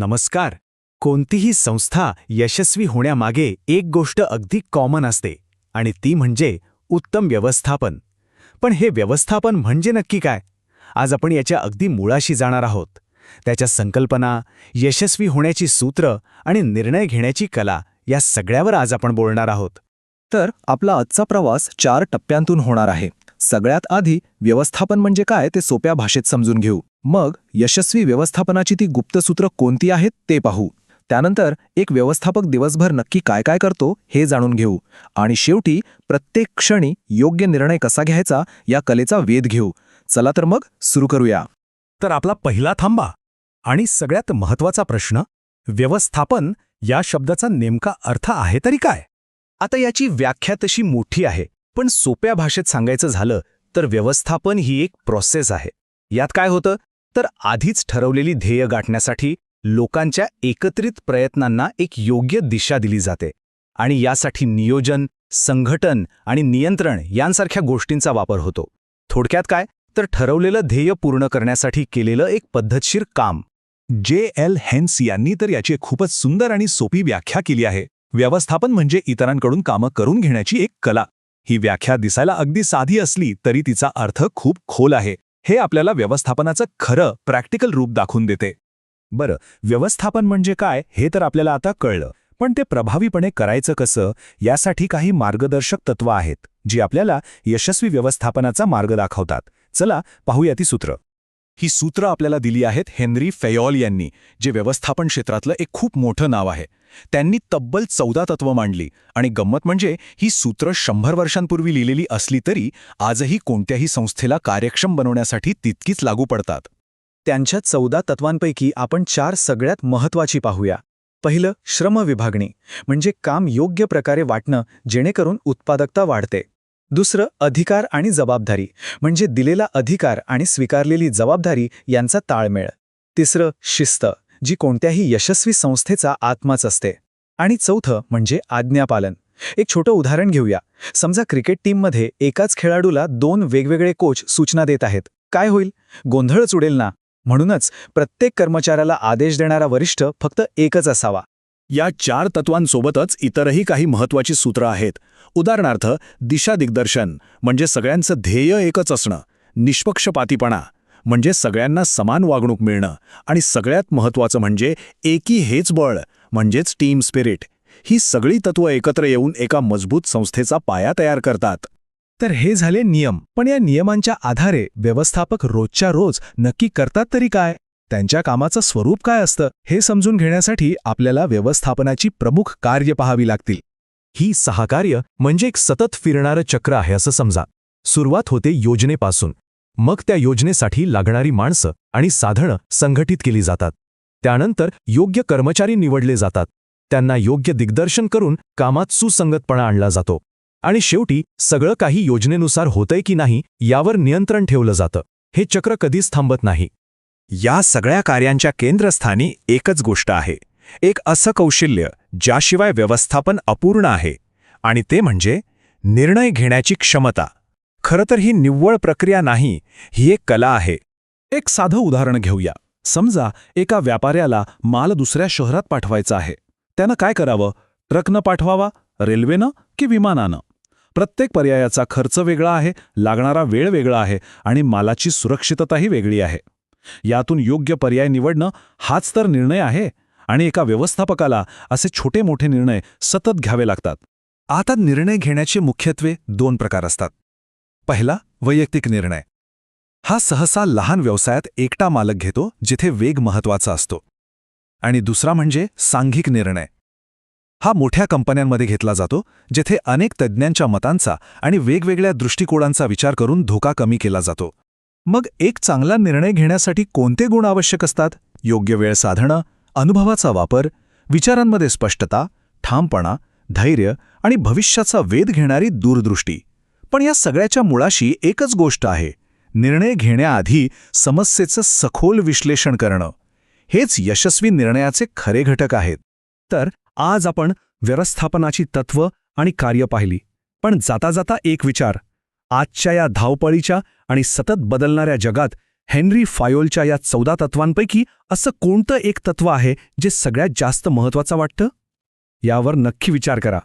नमस्कार. कोणतीही संस्था यशस्वी होण्यामागे एक गोष्ट अगदी कॉमन असते आणि ती म्हणजे उत्तम व्यवस्थापन. पण हे व्यवस्थापन म्हणजे नक्की काय? आज आपण याच्या अगदी मुळाशी जाणार आहोत. त्याच्या संकल्पना, यशस्वी होण्याची सूत्र आणि निर्णय घेण्याची कला या सगळ्यावर आज आपण बोलणार आहोत. तर आपला आजचा प्रवास 4 टप्प्यांतून होणार आहे. सगळ्यात आधी व्यवस्थापन म्हणजे काय ते सोप्या भाषेत समजून घेऊ. मग यशस्वी व्यवस्थापनाची ती गुप्त सूत्र कोणती आहेत ते पाहू. त्यानंतर एक व्यवस्थापक दिवसभर नक्की काय काय करतो हे जाणून घेऊ. आणि शेवटी प्रत्येक क्षणी योग्य निर्णय कसा घ्यायचा या कलेचा वेध घेऊ. चला तर मग सुरू करूया. तर आपला पहिला थांबा आणि सगळ्यात महत्त्वाचा प्रश्न, व्यवस्थापन या शब्दाचा नेमका अर्थ आहे तरी काय? आता याची व्याख्या तशी मोठी आहे, पण सोप्या भाषेत सांगायचं झालं तर व्यवस्थापन ही एक प्रोसेस आहे. यात काय होतं तर आधीच ठरवलेली ध्येय गाठण्यासाठी लोकांच्या एकत्रित प्रयत्नांना एक योग्य दिशा दिली जाते आणि यासाठी नियोजन, संघटन आणि नियंत्रण यांसारख्या गोष्टींचा वापर होतो. थोडक्यात काय तर ठरवलेलं ध्येय पूर्ण करण्यासाठी केलेलं एक पद्धतशीर काम. J.L. हेन्स यांनी तर याची खूपच सुंदर आणि सोपी व्याख्या केली आहे. व्यवस्थापन म्हणजे इतरांकडून कामं करून घेण्याची एक कला. ही व्याख्या दिसायला अगदी साधी असली तरी तिचा अर्थ खूप खोल आहे. हे आपल्याला व्यवस्थापनाचं खरं प्रॅक्टिकल रूप दाखवून देते. बरं, व्यवस्थापन म्हणजे काय हे तर आपल्याला आता कळलं, पण ते प्रभावीपणे करायचं कसं यासाठी काही मार्गदर्शक तत्त्व आहेत, जी आपल्याला यशस्वी व्यवस्थापनाचा मार्ग दाखवतात. चला पाहूया ती सूत्र. ही सूत्र आपल्याला दिली आहेत हेनरी फेयॉल यांनी, जे व्यवस्थापन क्षेत्रातलं एक खूप मोठं नाव आहे. त्यांनी तब्बल 14 तत्व मांडली आणि गंमत म्हणजे ही सूत्र 100 वर्षांपूर्वी लिहिलेली असली तरी आजही कोणत्याही संस्थेला कार्यक्षम बनवण्यासाठी तितकीच लागू पडतात. त्यांच्या 14 तत्वांपैकी आपण 4 सगळ्यात महत्त्वाची पाहूया. पहिलं, श्रम विभागणी म्हणजे काम योग्य प्रकारे वाटणं जेणेकरून उत्पादकता वाढते. दुसरं, अधिकार आणि जबाबदारी म्हणजे दिलेला अधिकार आणि स्वीकारलेली जबाबदारी यांचा ताळमेळ. तिसरं, शिस्त जी कोणत्याही यशस्वी संस्थेचा आत्माच असते. आणि चौथं म्हणजे आज्ञापालन. एक छोटं उदाहरण घेऊया. समजा क्रिकेट टीममध्ये एकाच खेळाडूला 2 वेगवेगळे कोच सूचना देत आहेत. काय होईल? गोंधळच उडेल ना. म्हणूनच प्रत्येक कर्मचाऱ्याला आदेश देणारा वरिष्ठ फक्त एकच असावा. या 4 तत्वांसोबतच इतरही काही महत्त्वाची सूत्र आहेत. उदाहरणार्थ, दिशा दिग्दर्शन म्हणजे सगळ्यांचं ध्येय एकच असणं, निष्पक्षपातीपणा म्हणजे सगळ्यांना समान वागणूक मिळणं, आणि सगळ्यात महत्त्वाचं म्हणजे एकी हेच बळ म्हणजेच टीम स्पिरिट. ही सगळी तत्त्व एकत्र येऊन एका मजबूत संस्थेचा पाया तयार करतात. तर हे झाले नियम. पण या नियमांच्या आधारे व्यवस्थापक रोजच्या रोज नक्की करतात तरी काय? त्यांच्या कामाचं स्वरूप काय असतं हे समजून घेण्यासाठी आपल्याला व्यवस्थापनाची प्रमुख कार्य पाहावी लागतील. ही 6 कार्य म्हणजे एक सतत फिरणारं चक्र आहे असं समजा. सुरुवात होते योजनेपासून. मग त्या योजनेसाठी लागणारी माणसं आणि साधनं संघटित केली जातात. त्यानंतर योग्य कर्मचारी निवडले जातात. त्यांना योग्य दिग्दर्शन करून कामात सुसंगतपणा आणला जातो. आणि शेवटी सगळं काही योजनेनुसार होतंय की नाही यावर नियंत्रण ठेवलं जातं. हे चक्र कधीच थांबत नाही. या सगळ्या कार्यांच्या केंद्रस्थानी एकच गोष्ट आहे, एक असं कौशल्य ज्याशिवाय व्यवस्थापन अपूर्ण आहे, आणि ते म्हणजे निर्णय घेण्याची क्षमता. खरं तर ही निव्वळ प्रक्रिया नाही, ही एक कला आहे. एक साधं उदाहरण घेऊया. समजा एका व्यापाऱ्याला माल दुसऱ्या शहरात पाठवायचा आहे. त्यानं काय करावं? ट्रकनं पाठवावा, रेल्वेनं की विमानानं? प्रत्येक पर्यायाचा खर्च वेगळा आहे, लागणारा वेळ वेगळा आहे आणि मालाची सुरक्षितताही वेगळी आहे. यातून योग्य पर्याय निवडणं हाच तर निर्णय आहे. आणि एका व्यवस्थापकाला असे छोटे मोठे निर्णय सतत घ्यावे लागतात. आता निर्णय घेण्याचे मुख्यत्वे 2 प्रकार असतात. पहिला, वैयक्तिक निर्णय. हा सहसा लहान व्यवसायात एकटा मालक घेतो जिथे वेग महत्त्वाचा असतो. आणि दुसरा म्हणजे सांघिक निर्णय. हा मोठ्या कंपन्यांमध्ये घेतला जातो जिथे अनेक तज्ज्ञांच्या मतांचा आणि वेगवेगळ्या दृष्टिकोनांचा विचार करून धोका कमी केला जातो. मग एक चांगला निर्णय घेण्यासाठी कोणते गुण आवश्यक असतात? योग्य वेळ साधणं, अनुभवाचा वापर, विचारांमध्ये स्पष्टता, ठामपणा, धैर्य आणि भविष्याचा वेध घेणारी दूरदृष्टी. पण या सगळ्याच्या मुळाशी एकच गोष्ट आहे, निर्णय घेण्याआधी समस्येचं सखोल विश्लेषण करणं. हेच यशस्वी निर्णयाचे खरे घटक आहेत. तर आज आपण व्यवस्थापनाची तत्त्व आणि कार्य पाहिली, पण जाता जाता एक विचार. आजच्या या धावपळीच्या आणि सतत बदलणाऱ्या जगात हेनरी फायोलच्या या 14 तत्वांपैकी असं कोणतं एक तत्व आहे जे सगळ्यात जास्त महत्वाचं वाटतं? यावर नक्की विचार करा.